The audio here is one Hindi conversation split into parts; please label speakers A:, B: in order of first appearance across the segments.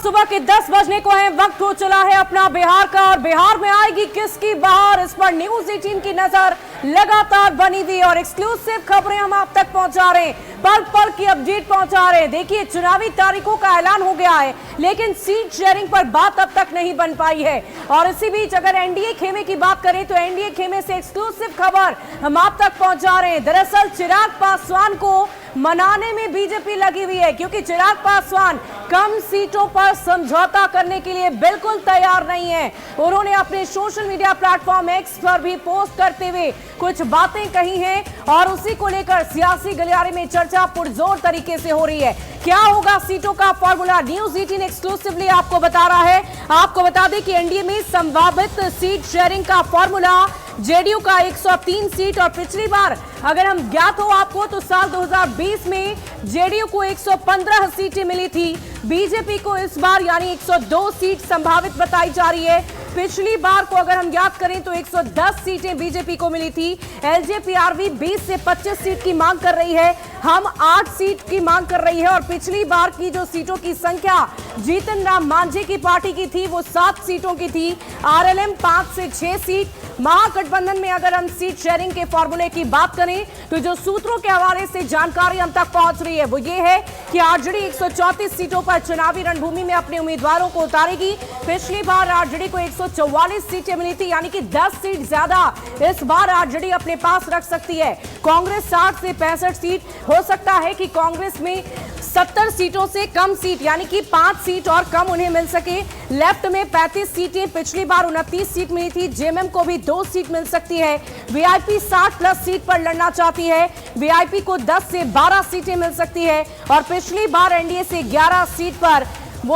A: सुबह के 10 बजने को है, वक्त हो चला है अपना बिहार का, और बिहार में आएगी किसकी बहार, इस पर न्यूज 18 की नजर लगातार बनी हुई और एक्सक्लूसिव खबरें हम आप तक पहुंचा रहे हैं, पल पल की अपडेट पहुंचा रहे हैं। देखिए, चुनावी तारीखों का ऐलान हो गया है, लेकिन सीट शेयरिंग पर बात अब तक नहीं बन पाई है। और इसी बीच अगर एनडीए खेमे की बात करें तो एनडीए खेमे से एक्सक्लूसिव खबर हम आप तक पहुंचा रहे हैं। दरअसल चिराग पासवान को मनाने में बीजेपी लगी हुई है, क्योंकि चिराग पासवान कम सीटों पर समझौता करने के लिए बिल्कुल तैयार नहीं है। उन्होंने अपने सोशल मीडिया प्लेटफॉर्म एक्स पर भी पोस्ट करते हुए कुछ बातें कही हैं, और उसी को लेकर सियासी गलियारे में चर्चा पुरजोर तरीके से हो रही है। क्या होगा सीटों का फॉर्मूला, न्यूज 18 एक्सक्लूसिवली आपको बता रहा है। आपको बता दें कि एनडीए में संभावित सीट शेयरिंग का फॉर्मूला जेडीयू का 103 सीट, और पिछली बार अगर हम ज्ञात हो आपको तो साल 2020 में जेडीयू को 115 सीटें मिली थी, बीजेपी को इस बार यानी 102 सीट संभावित बताई जा रही है। पिछली बार को अगर हम याद करें तो 110 सीटें बीजेपी को मिली थी। एलजेपीआरवी 20 से 25 सीट की मांग कर रही है, हम 8 सीट की मांग कर रही है। और पिछली बार की जो सीटों की संख्या जीतन राम मांझी की पार्टी की थी वो 7 सीटों की थी, आरएलएम 5 से 6 सीट। महागठबंधन में अगर हम सीट शेयरिंग के फॉर्मूले की बात करें तो जो सूत्रों के हवाले से जानकारी हम तक पहुंच रही है वो ये है कि आरजेडी 134 सीटों पर चुनावी रणभूमि में अपने उम्मीदवारों को उतारेगी। पिछली बार आरजेडी को 144 सीटें मिली थी, यानी कि 10 सीट ज्यादा इस बार आरजेडी अपने पास रख सकती है। कांग्रेस 60 से 65 सीट, हो सकता है कि कांग्रेस में 70 सीटों से कम सीट यानी कि 5 सीट और कम उन्हें मिल सके। लेफ्ट में 35 सीटें, पिछली बार 29 सीट मिली थी, जेएमएम को भी 2 सीट मिल सकती है। वीआईपी 60 प्लस सीट पर लड़ना चाहती है, वीआईपी को 10 से 12 सीटें मिल सकती है। और पिछली बार एनडीए से 11 सीट पर वो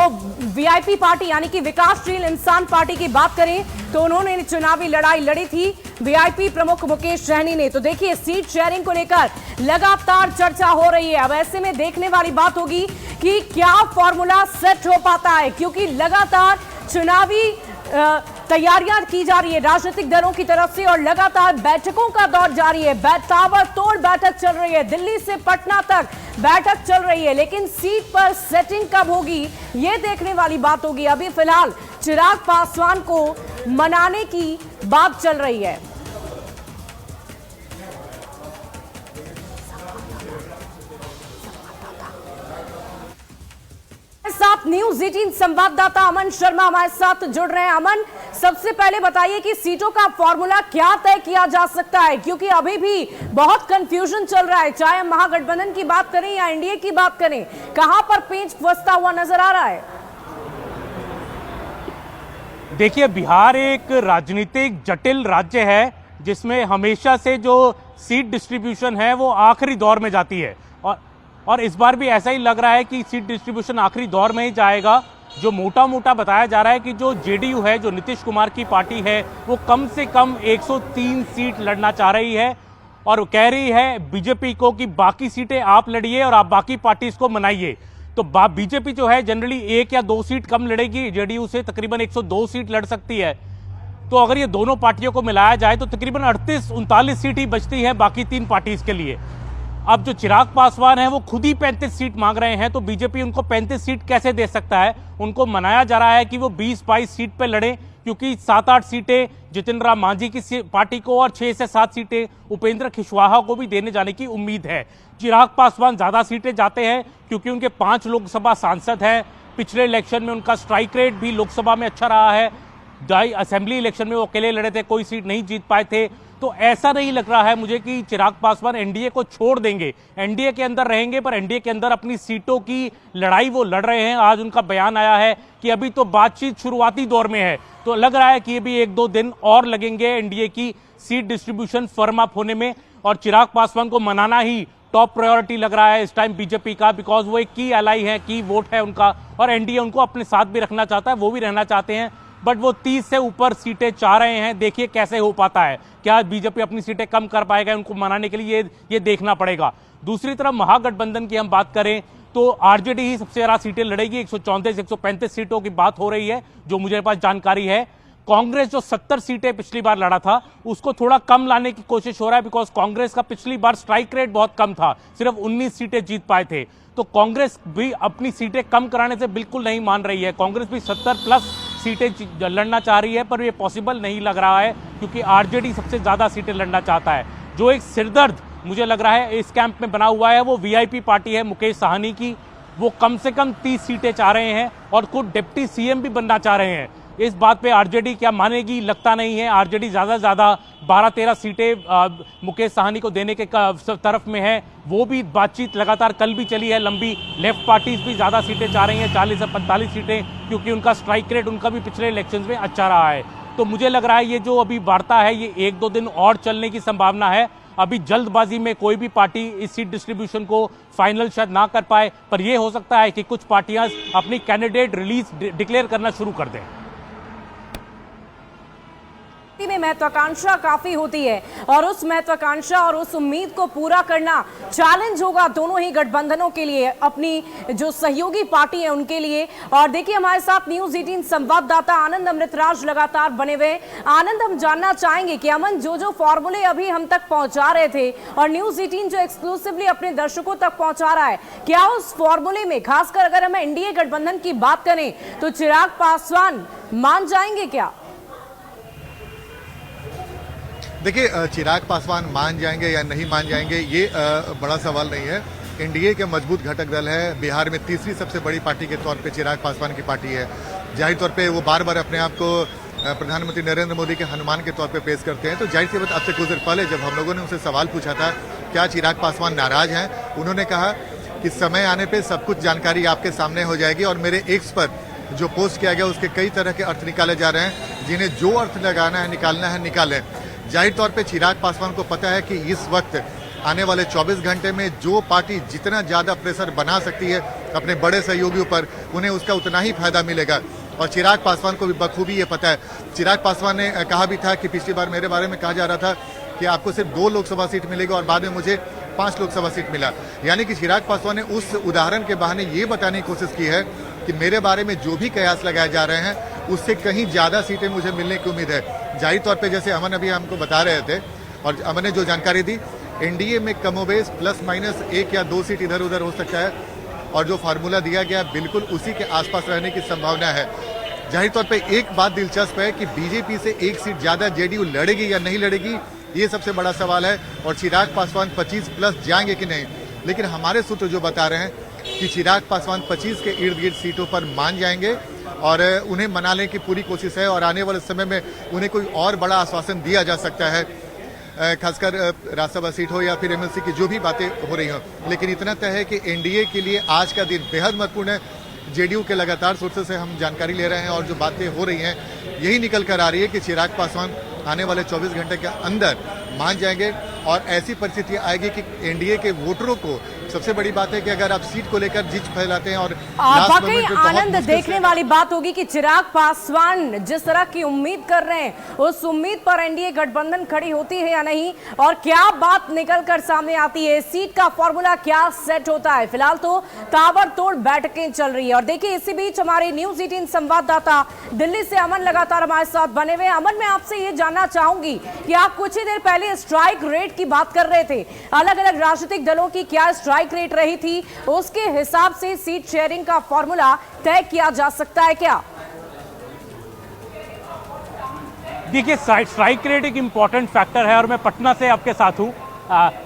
A: वीआईपी पार्टी यानी कि विकासशील इंसान पार्टी की बात करें तो उन्होंने चुनावी लड़ाई लड़ी थी वीआईपी प्रमुख मुकेश सहनी ने। तो देखिए, सीट शेयरिंग को लेकर लगातार चर्चा हो रही है। अब ऐसे में देखने वाली बात होगी कि क्या फॉर्मूला सेट हो पाता है, क्योंकि लगातार चुनावी तैयारियां की जा रही है राजनीतिक दलों की तरफ से, और लगातार बैठकों का दौर जारी है। ताबड़तोड़ बैठक चल रही है, दिल्ली से पटना तक बैठक चल रही है, लेकिन सीट पर सेटिंग कब होगी ये देखने वाली बात होगी। अभी फिलहाल चिराग पासवान को मनाने की बात चल रही है। साथ न्यूज 18 संवाददाता अमन शर्मा हमारे साथ जुड़ रहे हैं। अमन, सबसे पहले बताइए कि सीटों का फॉर्मूला क्या तय किया जा सकता है, क्योंकि अभी भी बहुत कंफ्यूजन चल रहा है, चाहे हम महागठबंधन की बात करें या एनडीए की बात करें, कहां पर पेंच फंसता हुआ नजर आ रहा है।
B: देखिए, बिहार एक राजनीतिक जटिल राज्य है जिसमें हमेशा से जो सीट डिस्ट्रीब्यूशन है वो आखिरी दौर में जाती है, और इस बार भी ऐसा ही लग रहा है कि सीट डिस्ट्रीब्यूशन आखिरी दौर में ही जाएगा। जो मोटा मोटा बताया जा रहा है कि जो जेडीयू है, जो नीतीश कुमार की पार्टी है, वो कम से कम 103 सीट लड़ना चाह रही है, और कह रही है बीजेपी को कि बाकी सीटें आप लड़िए और आप बाकी पार्टीज को मनाइए। तो बीजेपी जो है जनरली 1 या 2 सीट कम लड़ेगी जेडीयू से, तकरीबन 102 सीट लड़ सकती है। तो अगर ये दोनों पार्टियों को मिलाया जाए तो तकरीबन 38-39 सीट ही बचती है बाकी 3 पार्टीज के लिए। अब जो चिराग पासवान है वो खुद ही 35 सीट मांग रहे हैं, तो बीजेपी उनको 35 सीट कैसे दे सकता है। उनको मनाया जा रहा है कि वो 20-22 सीट पे लड़े, क्योंकि 7-8 सीटें जितिन राम मांझी की पार्टी को और 6 से 7 सीटें उपेंद्र कुशवाहा को भी देने जाने की उम्मीद है। चिराग पासवान ज्यादा सीटें जाते हैं क्योंकि उनके 5 लोकसभा सांसद हैं। पिछले इलेक्शन में उनका स्ट्राइक रेट भी लोकसभा में अच्छा रहा है, असेंबली इलेक्शन में वो अकेले लड़े थे, कोई सीट नहीं जीत पाए थे। तो ऐसा नहीं लग रहा है मुझे कि चिराग पासवान एनडीए को छोड़ देंगे, एनडीए के अंदर रहेंगे, पर एनडीए के अंदर अपनी सीटों की लड़ाई वो लड़ रहे हैं। आज उनका बयान आया है कि अभी तो बातचीत शुरुआती दौर में है, तो लग रहा है कि ये भी 1-2 दिन और लगेंगे एनडीए की सीट डिस्ट्रीब्यूशन फर्म अप होने में, और चिराग पासवान को मनाना ही टॉप प्रायोरिटी लग रहा है इस टाइम बीजेपी का, बिकॉज वो एक की एलाई है, की वोट है उनका, और एनडीए उनको अपने साथ भी रखना चाहता है, वो भी रहना चाहते हैं, बट वो 30 से ऊपर सीटें चाह रहे हैं। देखिए कैसे हो पाता है, क्या बीजेपी अपनी सीटें कम कर पाएगा, उनको मनाने के लिए ये देखना पड़ेगा। दूसरी तरफ महागठबंधन की हम बात करें तो आरजेडी ही सबसे ज्यादा सीटें लड़ेगी, 134-135 सीटों की बात हो रही है जो मुझे पास जानकारी है। कांग्रेस जो 70 सीटें पिछली बार लड़ा था उसको थोड़ा कम लाने की कोशिश हो रहा है, बिकॉज कांग्रेस का पिछली बार स्ट्राइक रेट बहुत कम था, सिर्फ 19 सीटें जीत पाए थे। तो कांग्रेस भी अपनी सीटें कम कराने से बिल्कुल नहीं मान रही है। कांग्रेस भी 70 प्लस सीटें लड़ना चाह रही है, पर ये पॉसिबल नहीं लग रहा है क्योंकि आरजेडी सबसे ज्यादा सीटें लड़ना चाहता है। जो एक सिरदर्द मुझे लग रहा है इस कैंप में बना हुआ है वो वीआईपी पार्टी है मुकेश साहनी की। वो कम से कम 30 सीटें चाह रहे हैं और खुद डिप्टी सीएम भी बनना चाह रहे हैं। इस बात पे आरजेडी क्या मानेगी लगता नहीं है। आरजेडी ज्यादा से ज्यादा 12-13 सीटें मुकेश साहनी को देने के तरफ में है। वो भी बातचीत लगातार कल भी चली है लंबी। लेफ्ट पार्टीज भी ज्यादा सीटें चाह रही हैं, 40 से 45 सीटें, क्योंकि उनका स्ट्राइक रेट उनका भी पिछले इलेक्शंस में अच्छा रहा है। तो मुझे लग रहा है ये जो अभी वार्ता है ये 1-2 दिन और चलने की संभावना है। अभी जल्दबाजी में कोई भी पार्टी इस सीट डिस्ट्रीब्यूशन को फाइनल शायद ना कर पाए, पर यह हो सकता है कि कुछ पार्टियां अपनी कैंडिडेट रिलीज डिक्लेयर करना शुरू कर दें।
A: में महत्वाकांक्षा काफी होती है और उस महत्वाकांक्षा और उस उम्मीद को पूरा करना चैलेंज होगा दोनों ही गठबंधनों के लिए, अपनी जो सहयोगी पार्टी है उनके लिए। और देखिए हमारे साथ न्यूज़ 18 संवाददाता आनंद अमृतराज लगातार बने हुए। आनंद, हम जानना चाहेंगे कि अमन जो फॉर्मूले अभी हम तक पहुंचा रहे थे और न्यूज़ 18 जो एक्सक्लूसिवली अपने दर्शकों तक पहुंचा रहा है, क्या उस फॉर्मूले में खासकर अगर हम एनडीए गठबंधन की बात करें तो चिराग पासवान मान जाएंगे क्या?
C: देखिए, चिराग पासवान मान जाएंगे या नहीं मान जाएंगे ये बड़ा सवाल नहीं है। एनडीए के मजबूत घटक दल है। बिहार में तीसरी सबसे बड़ी पार्टी के तौर पे चिराग पासवान की पार्टी है। जाहिर तौर पे वो बार बार अपने आप को प्रधानमंत्री नरेंद्र मोदी के हनुमान के तौर पे पेश करते हैं। तो जाहिर सी बात, अब से कुछ देर पहले जब हम लोगों ने उनसे सवाल पूछा था क्या चिराग पासवान नाराज हैं, उन्होंने कहा कि समय आने पर सब कुछ जानकारी आपके सामने हो जाएगी और मेरे एक्स पर जो पोस्ट किया गया उसके कई तरह के अर्थ निकाले जा रहे हैं, जिन्हें जो अर्थ लगाना है निकालना है निकालें। जाहिर तौर पे चिराग पासवान को पता है कि इस वक्त आने वाले 24 घंटे में जो पार्टी जितना ज़्यादा प्रेशर बना सकती है अपने बड़े सहयोगियों पर, उन्हें उसका उतना ही फायदा मिलेगा। और चिराग पासवान को भी बखूबी ये पता है। चिराग पासवान ने कहा भी था कि पिछली बार मेरे बारे में कहा जा रहा था कि आपको सिर्फ 2 लोकसभा सीट मिलेगी और बाद में मुझे 5 लोकसभा सीट मिला। यानी कि चिराग पासवान ने उस उदाहरण के बहाने ये बताने की कोशिश की है कि मेरे बारे में जो भी कयास लगाए जा रहे हैं उससे कहीं ज़्यादा सीटें मुझे मिलने की उम्मीद है। जाहिर तौर पे जैसे अमन अभी हमको बता रहे थे और अमन ने जो जानकारी दी, एनडीए में कमोबेश प्लस माइनस 1 या 2 सीट इधर उधर हो सकता है और जो फार्मूला दिया गया बिल्कुल उसी के आसपास रहने की संभावना है। जाहिर तौर पे एक बात दिलचस्प है कि बीजेपी से 1 सीट ज़्यादा जेडीयू लड़ेगी या नहीं लड़ेगी, ये सबसे बड़ा सवाल है। और चिराग पासवान 25 प्लस जाएंगे कि नहीं, लेकिन हमारे सूत्र जो बता रहे हैं कि चिराग पासवान 25 के इर्द गिर्द सीटों पर मान जाएंगे और उन्हें मनाने की पूरी कोशिश है और आने वाले समय में उन्हें कोई और बड़ा आश्वासन दिया जा सकता है, खासकर राज्यसभा सीट हो या फिर एमएलसी की जो भी बातें हो रही हों। लेकिन इतना तय है कि एनडीए के लिए आज का दिन बेहद महत्वपूर्ण है। जेडीयू के लगातार सोर्सेस से हम जानकारी ले रहे हैं और जो बातें हो रही हैं यही निकल कर आ रही है कि चिराग पासवान आने वाले 24 घंटे के अंदर मान जाएंगे और ऐसी परिस्थिति आएगी कि एनडीए के वोटरों को, सबसे बड़ी बात है कि अगर आप सीट को लेकर जिद फैलाते हैं और
A: वाकई आनंद देखने वाली बात होगी कि चिराग पासवान जिस तरह की उम्मीद कर रहे हैं उस उम्मीद पर एनडीए गठबंधन खड़ी होती है या नहीं, और क्या बात निकल कर सामने आती है, सीट का फॉर्मूला क्या सेट होता है। फिलहाल तो ताबड़तोड़ बैठकें चल रही है। और देखिए इसी बीच हमारे न्यूज़ 18 संवाददाता दिल्ली से अमन लगातार हमारे साथ बने हुए। अमन, मैं आपसे ये जानना चाहूंगी कि आप कुछ ही देर पहले स्ट्राइक रेट की बात कर रहे थे, अलग अलग राजनीतिक दलों की क्या स्ट्राइक रेट रही थी, उसके हिसाब से सीट शेयरिंग का फॉर्मूला तय किया जा सकता है क्या?
B: देखिए, स्ट्राइक रेट एक इंपॉर्टेंट फैक्टर है और मैं पटना से आपके साथ हूं,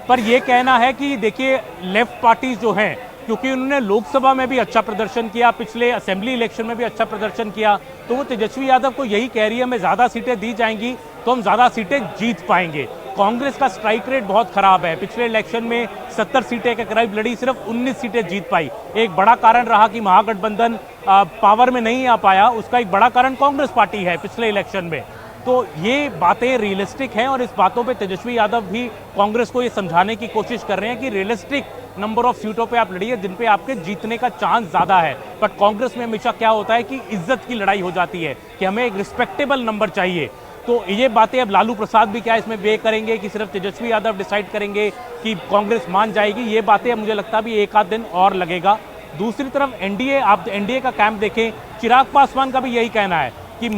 B: पर यह कहना है कि देखिए लेफ्ट पार्टीज जो हैं, क्योंकि उन्होंने लोकसभा में भी अच्छा प्रदर्शन किया, पिछले असेंबली इलेक्शन में भी अच्छा प्रदर्शन किया, तो वो तेजस्वी यादव को यही कह रही है हमें ज़्यादा सीटें दी जाएंगी तो हम ज़्यादा सीटें जीत पाएंगे। कांग्रेस का स्ट्राइक रेट बहुत खराब है। पिछले इलेक्शन में 70 सीटें के करीब लड़ी, सिर्फ 19 सीटें जीत पाई। एक बड़ा कारण रहा कि महागठबंधन पावर में नहीं आ पाया, उसका एक बड़ा कारण कांग्रेस पार्टी है पिछले इलेक्शन में। तो ये बातें रियलिस्टिक हैं और इस बातों पे तेजस्वी यादव भी कांग्रेस को ये समझाने की कोशिश कर रहे हैं कि रियलिस्टिक नंबर ऑफ सीटों पे आप लड़िए जिन पे आपके जीतने का चांस ज़्यादा है। बट कांग्रेस में हमेशा क्या होता है कि इज्जत की लड़ाई हो जाती है कि हमें एक रिस्पेक्टेबल नंबर चाहिए। तो ये बातें अब लालू प्रसाद भी क्या इसमें वे करेंगे कि सिर्फ तेजस्वी यादव डिसाइड करेंगे कि कांग्रेस मान जाएगी, ये बातें अब मुझे लगता है भी 1 आध दिन और लगेगा। दूसरी तरफ एनडीए, आप एनडीए का कैंप देखें, चिराग पासवान का भी यही कहना है कि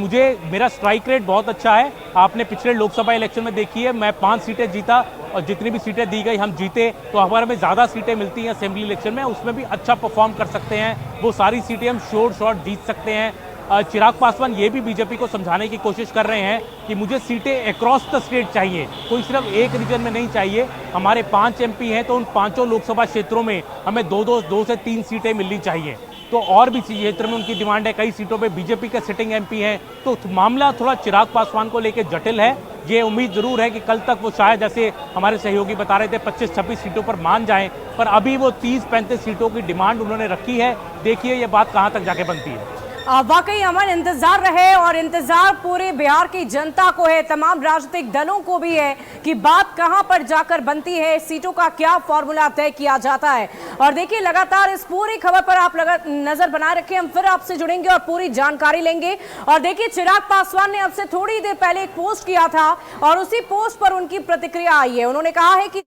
B: मेरा स्ट्राइक रेट बहुत अच्छा है। आपने पिछले लोकसभा इलेक्शन में देखी है, मैं 5 सीटें जीता और जितनी भी सीटें दी गई हम जीते, तो हमारे में ज़्यादा सीटें मिलती हैं असेंबली इलेक्शन में, उसमें भी अच्छा परफॉर्म कर सकते हैं। वो सारी सीटें हम शॉर्ट जीत सकते हैं। चिराग पासवान ये भी बीजेपी को समझाने की कोशिश कर रहे हैं कि मुझे सीटें अक्रॉस द स्टेट चाहिए, कोई सिर्फ एक रीजन में नहीं चाहिए। हमारे 5 एमपी हैं तो उन 5 लोकसभा क्षेत्रों में हमें 2 से 3 सीटें मिलनी चाहिए। तो और भी क्षेत्र में उनकी डिमांड है, कई सीटों पे बीजेपी के सिटिंग एमपी हैं, तो मामला थोड़ा चिराग पासवान को लेकर जटिल है। ये उम्मीद जरूर है कि कल तक वो शायद, जैसे हमारे सहयोगी बता रहे थे, 25-26 सीटों पर मान जाएं, पर अभी वो 30-35 सीटों की डिमांड उन्होंने रखी है। देखिए ये बात कहां तक जाके बनती है।
A: वाकई अमन, इंतजार रहे और इंतजार पूरे बिहार की जनता को है, तमाम राजनीतिक दलों को भी है कि बात कहां पर जाकर बनती है, सीटों का क्या फॉर्मूला तय किया जाता है। और देखिए लगातार इस पूरी खबर पर आप नजर बनाए रखें, हम फिर आपसे जुड़ेंगे और पूरी जानकारी लेंगे। और देखिए चिराग पासवान ने अब से थोड़ी देर पहले एक पोस्ट किया था और उसी पोस्ट पर उनकी प्रतिक्रिया आई है। उन्होंने कहा है कि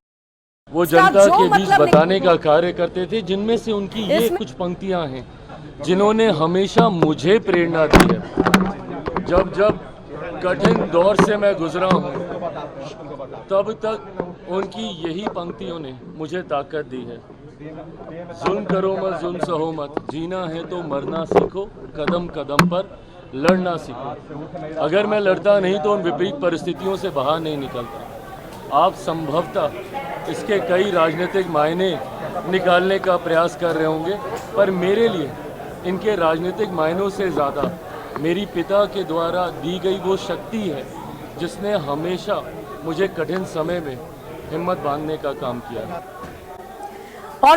D: वो जनता के बीच बताने का कार्य करते थे, जिनमें से उनकी ये कुछ पंक्तियां हैं जिन्होंने हमेशा मुझे प्रेरणा दी है। जब जब कठिन दौर से मैं गुजरा हूँ, तब तक उनकी यही पंक्तियों ने मुझे ताकत दी है। जुल्म करो मत, जुल्म सहो मत, जीना है तो मरना सीखो, कदम कदम पर लड़ना सीखो। अगर मैं लड़ता नहीं तो उन विपरीत परिस्थितियों से बाहर नहीं निकलता। आप संभवतः इसके कई राजनीतिक मायने निकालने का प्रयास कर रहे होंगे, पर मेरे लिए इनके राजनीतिक मायनों से ज़्यादा मेरी पिता के द्वारा दी गई वो शक्ति है जिसने हमेशा मुझे कठिन समय में हिम्मत बांधने का काम किया।